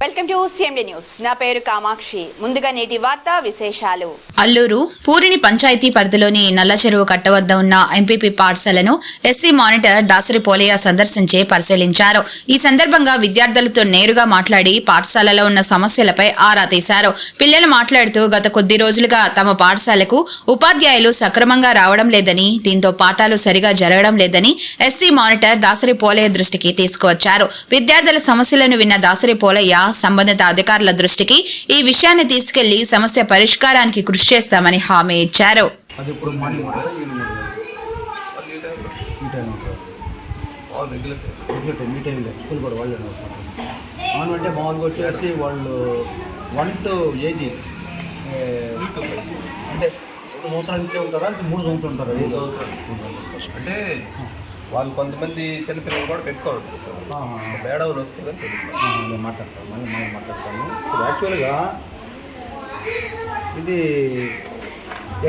Welcome to CMD news. నా పేరు కామాక్షి. ముందుగా నేటి వార్తా విశేషాలు. అల్లూరు పూరిని పంచాయతీ పరిధిలోని నల్లచెరువు కట్ట వద్ద ఉన్న ఎంపీపీ పాఠశాలను ఎస్సీ మానిటర్ దాసరి పోలయ్య సందర్శించి పరిశీలించారు. ఈ సందర్భంగా విద్యార్థులతో నేరుగా మాట్లాడి పాఠశాలలో ఉన్న సమస్యలపై ఆరా తీశారు. పిల్లలు మాట్లాడుతూ గత కొద్ది రోజులుగా తమ పాఠశాలకు ఉపాధ్యాయులు సక్రమంగా రావడం లేదని, దీంతో పాఠాలు సరిగా జరగడం లేదని ఎస్సీ మానిటర్ దాసరి పోలయ్య దృష్టికి తీసుకువచ్చారు. విద్యార్థుల సమస్యలను విన్న దాసరి పోలయ్య సంబంధిత అధికారుల దృష్టికి ఈ విషయాన్ని తీసుకెళ్లి సమస్య పరిష్కారానికి కృషి చేస్తామని హామీ ఇచ్చారు. అంటే మామూలుగా వచ్చేసి వాళ్ళు 1 to ఏజీ అంటే 2 సంవత్సరాల నుంచే ఉంటారా, 3 సంవత్సరాలు ఉంటారా? 5 సంవత్సరాలు అంటే వాళ్ళు కొంతమంది చిన్నపిల్లలు కూడా పెట్టుకోవాలి. మేడవులు వస్తుందని నేను మాట్లాడతాను, మళ్ళీ మాట్లాడతాను. ఇప్పుడు యాక్చువల్గా ఇది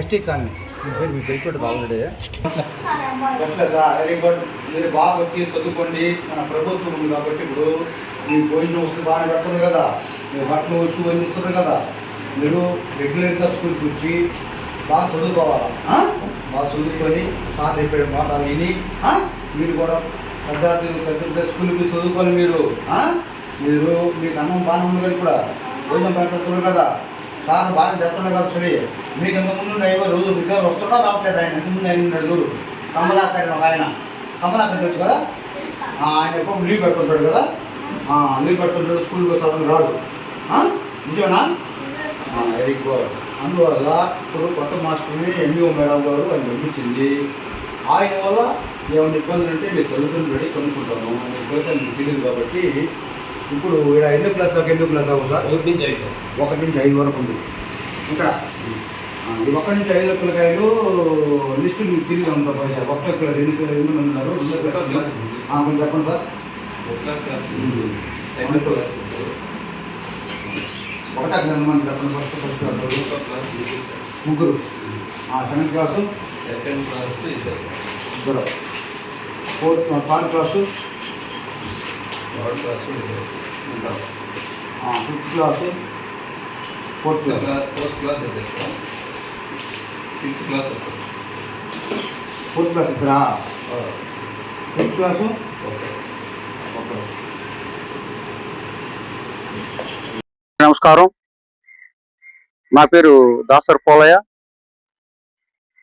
ఎస్టీ కాలనీ, మీ పేరు మీకు తెలిసినట్టు ఆల్రెడీ. Very good. మీరు బాగా వచ్చి చదువుకోండి. మన ప్రభుత్వం ఉంది కాబట్టి ఇప్పుడు మీ భోజనం వస్తు బాగా పెడుతున్నారు కదా, మీరు బట్టలు వస్తువు అందిస్తున్నారు కదా, మీరు రెగ్యులర్గా స్కూల్కి వచ్చి బాగా చదువుకోవాలా. బాగా చదువుకొని సార్ చెప్పే మాటలు విని మీరు కూడా పెద్ద స్కూల్కి చదువుకోవాలి. మీరు మీకు అన్నం బాగానే ఉంది కదా, కూడా భోజనం పెడుతున్నారు కదా, సార్ బాగా చెప్తున్నారు కదా. సరే, మీకు ఎంతమంది 5 రోజులు విగ్రహాలు వస్తున్నా రావట్లేదు. ఆయన ఎంతమంది 5 రోజులు కమలాకర్ ఒక ఆయన, కమలాకర్ తెలుసు కదా, ఆయన ఎప్పుడు లీవ్ పెడుతుంటాడు కదా, లీవ్ పెడుతుంటాడు, స్కూల్కి చదువు రాడు. నిజమేనా? Very good. అందువల్ల ఇప్పుడు కొత్త మాస్టర్ని ఎంఈఓ మేడం గారు ఆయన పంపించింది. ఆయన వల్ల ఏమైనా ఇబ్బందులు అంటే మీరు చదువుకుని రెడీ కొనుక్కుంటాము. మీకు తెలియదు కాబట్టి ఇప్పుడు ఇక్కడ ఎన్నో క్లాస్ దాకా సార్? 1 నుంచి 5 వరకు ఉంది. ఇక్కడ ఈ 1 నుంచి 5 పిల్లకాయలు లిస్టు మీకు తిరిగి ఉంటారు. ఒక్క పిల్లలు ఎన్ని మంది ఉన్నారు? కొంచెం చెప్పండి సార్. ఒకటా క్లాస్ మంది చెప్పండి. ఫస్ట్ క్లాస్ ముగ్గురు, సెకండ్ క్లాసు ఇద్దరు, థర్డ్ క్లాసు ఉంటారు, ఫిఫ్త్ క్లాసు, ఫోర్త్ క్లాస్ ఇద్దరా, ఫిఫ్త్ క్లాసు ఒకరు. నమస్కారం, నా పేరు దాసరి పోలయ్య.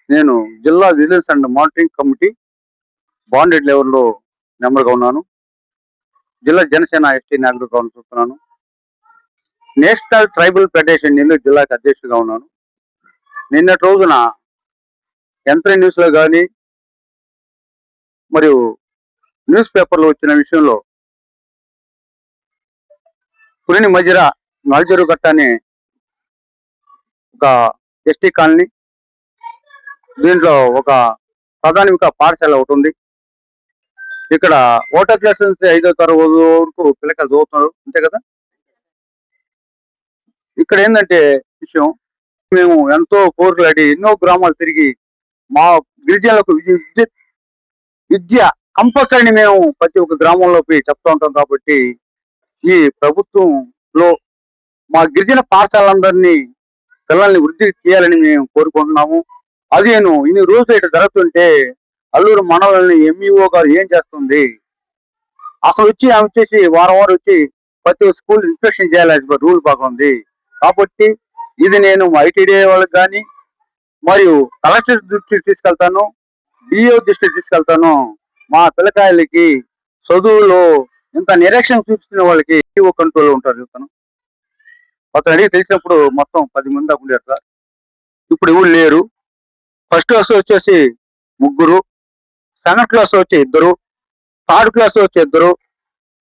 నేను జిల్లా vigilance and monitoring committee bonded లెవెల్లో మెంబర్గా ఉన్నాను. జిల్లా జనసేన ఎస్టీ నాయకుడిగా చూస్తున్నాను. నేషనల్ ట్రైబల్ ఫెడరేషన్ నెల్లూరు జిల్లాకి అధ్యక్షుడిగా ఉన్నాను. నిన్నటి రోజున యంత్ర న్యూస్లో కానీ మరియు న్యూస్ పేపర్లో వచ్చిన విషయంలో పులిని మధ్య నల్లచెరువు కట్ట అనే ఒక ఎస్టీ కాలనీ, దీంట్లో ఒక ప్రాథమిక పాఠశాల ఒకటి ఉంది. ఇక్కడ ఒకటో క్లాస్ నుంచి 5వ తరగతి వరకు పిల్లకాయలు చదువుతున్నారు, అంతే కదా. ఇక్కడ ఏంటంటే విషయం, మేము ఎంతో కోరికలాడి ఎన్నో గ్రామాలు తిరిగి మా గిరిజనులకు విద్య కంపల్సరీ మేము ప్రతి ఒక్క గ్రామంలో పోయి చెప్తూ ఉంటాం. కాబట్టి ఈ ప్రభుత్వంలో మా గిరిజన పాఠశాలందరినీ పిల్లల్ని వృద్ధి చేయాలని మేము కోరుకుంటున్నాము. అది నేను ఇన్ని రోజులు ఇట్లా జరుగుతుంటే అల్లూరు మండలాన్ని ఎంఈఓ గారు ఏం చేస్తుంది అసలు వచ్చి ఆమె వచ్చేసి వారం వచ్చి ప్రతి స్కూల్ ఇన్స్పెక్షన్ చేయాలని రూల్ బాగుంది. కాబట్టి ఇది నేను ఐటీడీ వాళ్ళకి కానీ మరియు కలెక్టర్ దృష్టికి తీసుకెళ్తాను, డిఓ దృష్టికి తీసుకెళ్తాను. మా పిల్లకాయలకి చదువులో ఇంత నిరీక్షణ చూపిస్తున్న వాళ్ళకి డిఓ కంట్రోల్ ఉంటారు. చెప్తాను, అతను అడిగి తెలిసినప్పుడు మొత్తం 10 మంది దాకా ఉండేది సార్. ఇప్పుడు ఎవరు లేరు. ఫస్ట్ క్లాస్ వచ్చేసి 3, సెకండ్ క్లాస్ వచ్చి 2, థర్డ్ క్లాస్ వచ్చి 2,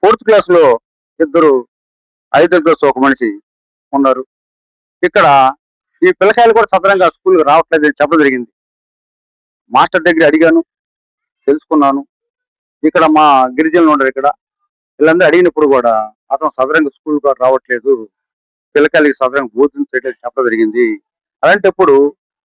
ఫోర్త్ క్లాస్ లో 2, 5వ క్లాస్ ఒక మనిషి ఉన్నారు. ఇక్కడ ఈ పిల్లకాయలు కూడా సదరంగా స్కూల్కి రావట్లేదని చెప్పడం జరిగింది. మాస్టర్ దగ్గర అడిగాను, తెలుసుకున్నాను. ఇక్కడ మా గిరిజనులు ఉండరు, ఇక్కడ వీళ్ళందరూ అడిగినప్పుడు కూడా అతను సదరంగా స్కూల్ కూడా రావట్లేదు, పిల్లకాయలకి సదరంగా బోధించట్లేదు చెప్పడం జరిగింది. అలాంటప్పుడు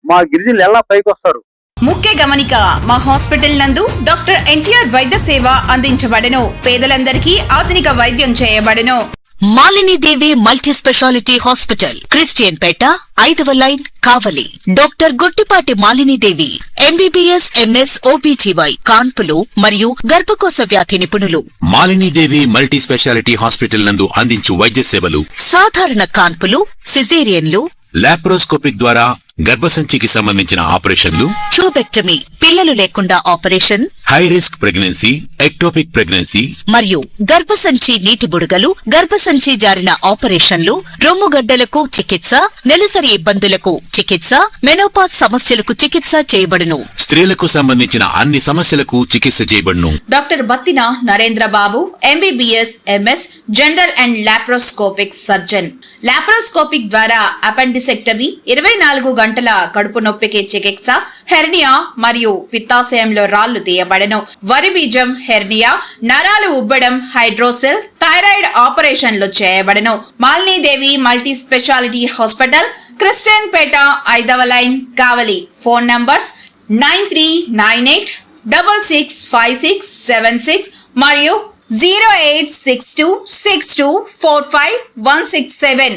మా గిరిజనులు ఎలా పైకి వస్తారు? ముఖ్య గమనిక, మా హాస్పిటల్ నందు డాక్టర్ ఎన్టీఆర్ వైద్య సేవ అందించబడెను. పేదలందరికీ ఆధునిక వైద్యం చేయబడెను. Malini Devi multi speciality hospital, Christian Peta, 5వ line, Kavali. Doctor Guttipati Malinidevi, MBBS, MS, OBGY, కాన్పులు మరియు గర్భకోశ వ్యాధి నిపుణులు. మాలినీదేవి మల్టీ స్పెషాలిటీ హాస్పిటల్ నందు అందించు వైద్య సేవలు: సాధారణ కాన్పులు, సిజేరియన్లు, లాప్రోస్కోపిక్ ద్వారా గర్భసంచికి సంబంధించిన ఆపరేషన్లు, ట్యూబెక్టమీ, పిల్లలు లేకుండా operation, high risk pregnancy, ectopic pregnancy మరియు గర్భసంచి నీటి బుడగలు, గర్భసంచి జారిన ఆపరేషన్లు, రొమ్ముగడ్డలకు చికిత్స, నెలసరి ఇబ్బందులకు చికిత్స, మెనోపాజ్ సమస్యలకు చికిత్స చేయబడును. స్త్రీలకు సంబంధించిన అన్ని సమస్యలకు చికిత్స చేయబడును. Doctor Battina Narendra Babu, MBBS, MS, general and laparoscopic surgeon. Laparoscopic ద్వారా అపెండిసెక్టమీ, 24 గంటల కడుపు నొప్పికి చికిత్స, హెర్నియా మరియు పిత్తాశయంలో రాళ్లు తీయబడను. వరి బీజం, హెర్నియా, నరాలు ఉబ్బడం, హైడ్రోసెల్, థైరాయిడ్ ఆపరేషన్లు చేయబడను. Malinidevi multi speciality hospital, Christian Peta, 5వ లైన్, కావలి. ఫోన్ నంబర్స్ 9398665676 మరియు 08626245167.